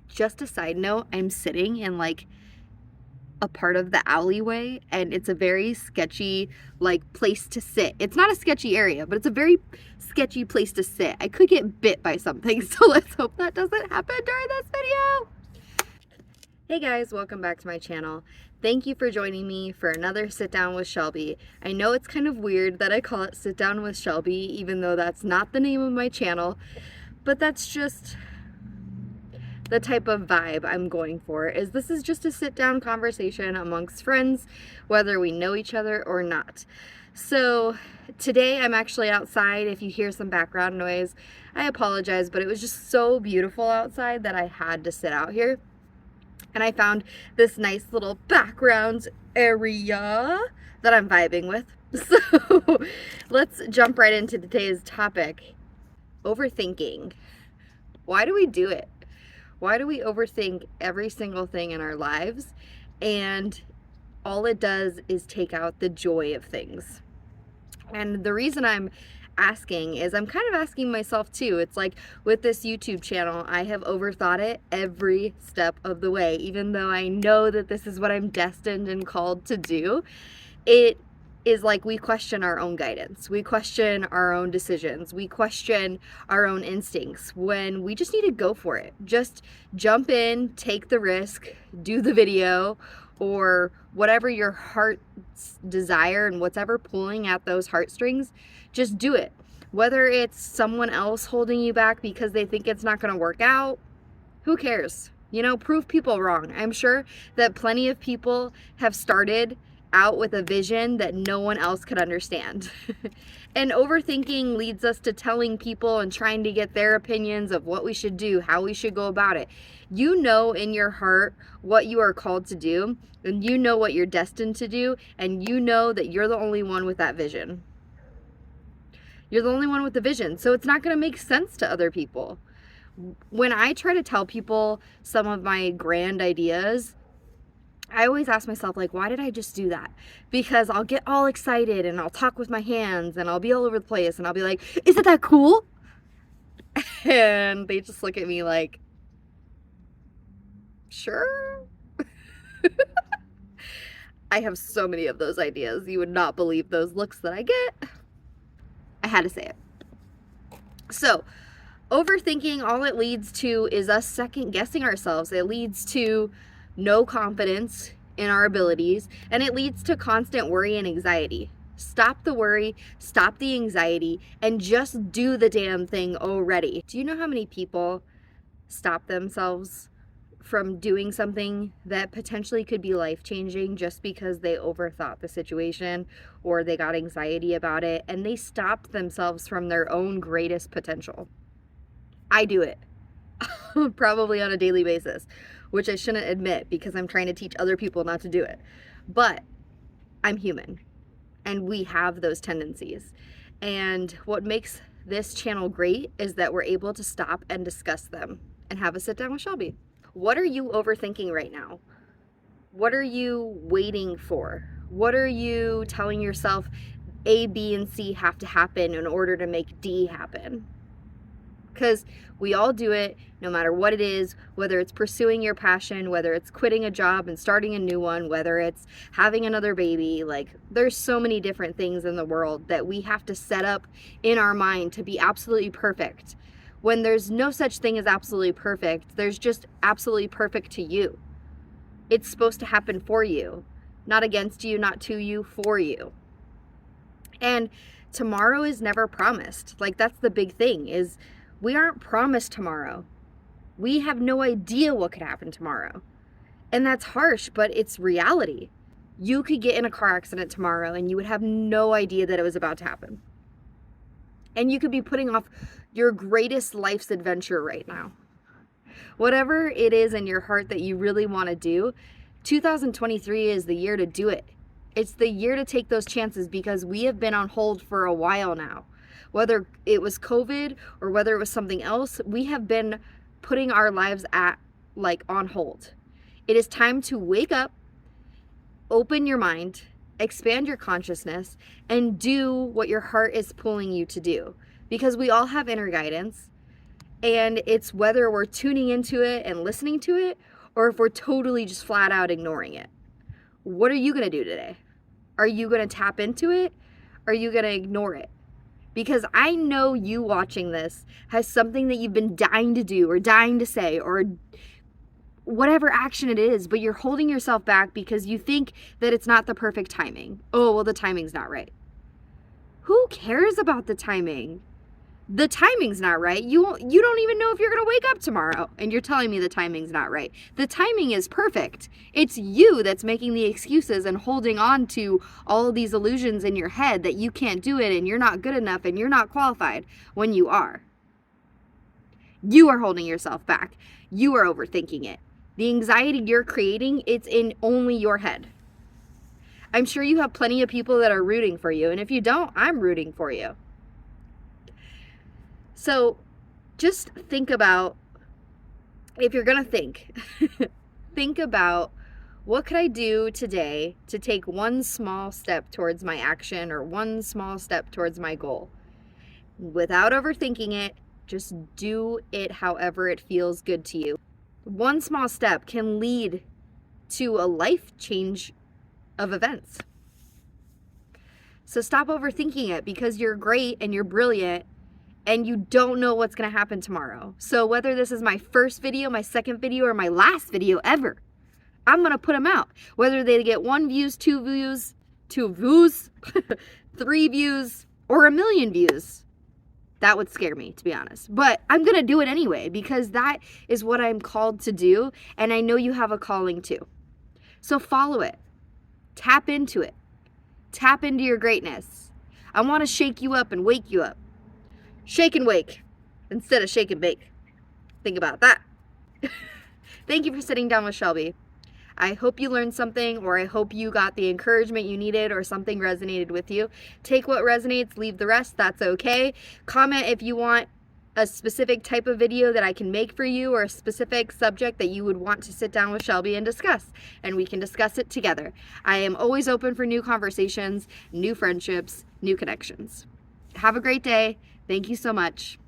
Just a side note, I'm sitting in like a part of the alleyway and it's a very sketchy like place to sit. It's not a sketchy area, but it's a very sketchy place to sit. I could get bit by something, so let's hope that doesn't happen during this video. Hey guys, welcome back to my channel. Thank you for joining me for another sit down with Shelby. I know it's kind of weird that I call it sit down with Shelby, even though that's not the name of my channel, but that's just the type of vibe I'm going for. This is just a sit down conversation amongst friends, whether we know each other or not. So today I'm actually outside. If you hear some background noise, I apologize, but it was just so beautiful outside that I had to sit out here. And I found this nice little background area that I'm vibing with. So let's jump right into today's topic: overthinking. Why do we do it? Why do we overthink every single thing in our lives? And all it does is take out the joy of things. And the reason I'm asking is I'm kind of asking myself too. It's like with this YouTube channel, I have overthought it every step of the way. Even though I know that this is what I'm destined and called to do, it is like we question our own guidance. We question our own decisions. We question our own instincts when we just need to go for it. Just jump in, take the risk, do the video, or whatever your heart's desire and what's ever pulling at those heartstrings, just do it. Whether it's someone else holding you back because they think it's not going to work out, who cares? You know, prove people wrong. I'm sure that plenty of people have started out with a vision that no one else could understand. And overthinking leads us to telling people and trying to get their opinions of what we should do, how we should go about it. You know in your heart what you are called to do, and you know what you're destined to do, and you know that you're the only one with that vision. You're the only one with the vision, so it's not going to make sense to other people. When I try to tell people some of my grand ideas, I always ask myself, like, why did I just do that? Because I'll get all excited and I'll talk with my hands and I'll be all over the place and I'll be like, isn't that cool? And they just look at me like, sure. I have so many of those ideas. You would not believe those looks that I get. I had to say it. So, overthinking, all it leads to is us second guessing ourselves. It leads to no confidence in our abilities, and it leads to constant worry and anxiety. Stop the worry, stop the anxiety, and just do the damn thing already. Do you know how many people stop themselves from doing something that potentially could be life-changing just because they overthought the situation or they got anxiety about it, and they stopped themselves from their own greatest potential? I do it probably on a daily basis, which I shouldn't admit because I'm trying to teach other people not to do it. But I'm human and we have those tendencies. And what makes this channel great is that we're able to stop and discuss them and have a sit down with Shelby. What are you overthinking right now? What are you waiting for? What are you telling yourself A, B, and C have to happen in order to make D happen? Because we all do it no matter what it is, whether it's pursuing your passion, whether it's quitting a job and starting a new one, whether it's having another baby. Like, there's so many different things in the world that we have to set up in our mind to be absolutely perfect. When there's no such thing as absolutely perfect, there's just absolutely perfect to you. It's supposed to happen for you, not against you, not to you, for you. And tomorrow is never promised. Like, that's the big thing, is we aren't promised tomorrow. We have no idea what could happen tomorrow. And that's harsh, but it's reality. You could get in a car accident tomorrow and you would have no idea that it was about to happen. And you could be putting off your greatest life's adventure right now. Whatever it is in your heart that you really want to do, 2023 is the year to do it. It's the year to take those chances because we have been on hold for a while now. Whether it was COVID or whether it was something else, we have been putting our lives on hold. It is time to wake up, open your mind, expand your consciousness, and do what your heart is pulling you to do. Because we all have inner guidance, And it's whether we're tuning into it and listening to it, or if we're totally just flat out ignoring it. What are you going to do today? Are you going to tap into it? Or are you going to ignore it? Because I know you watching this has something that you've been dying to do or dying to say or whatever action it is, but you're holding yourself back because you think that it's not the perfect timing. Oh, well, the timing's not right. Who cares about the timing? The timing's not right. You don't even know if you're going to wake up tomorrow, and you're telling me the timing's not right. The timing is perfect. It's you that's making the excuses and holding on to all of these illusions in your head that you can't do it and you're not good enough and you're not qualified when you are. You are holding yourself back. You are overthinking it. The anxiety you're creating, it's in only your head. I'm sure you have plenty of people that are rooting for you, and if you don't, I'm rooting for you. So just think about, if you're going to think, think about what could I do today to take one small step towards my action or one small step towards my goal. Without overthinking it, just do it however it feels good to you. One small step can lead to a life change of events. So stop overthinking it, because you're great and you're brilliant and you don't know what's going to happen tomorrow. So whether this is my first video, my second video, or my last video ever, I'm going to put them out. Whether they get 1 view, 2 views, 3 views, or 1 million views. That would scare me, to be honest. But I'm going to do it anyway, because that is what I'm called to do. And I know you have a calling too. So follow it. Tap into it. Tap into your greatness. I want to shake you up and wake you up. Shake and wake instead of shake and bake. Think about that. Thank you for sitting down with Shelby. I hope you learned something, or I hope you got the encouragement you needed, or something resonated with you. Take what resonates, leave the rest. That's okay. Comment if you want a specific type of video that I can make for you, or a specific subject that you would want to sit down with Shelby and discuss, and we can discuss it together. I am always open for new conversations, new friendships, new connections. Have a great day. Thank you so much.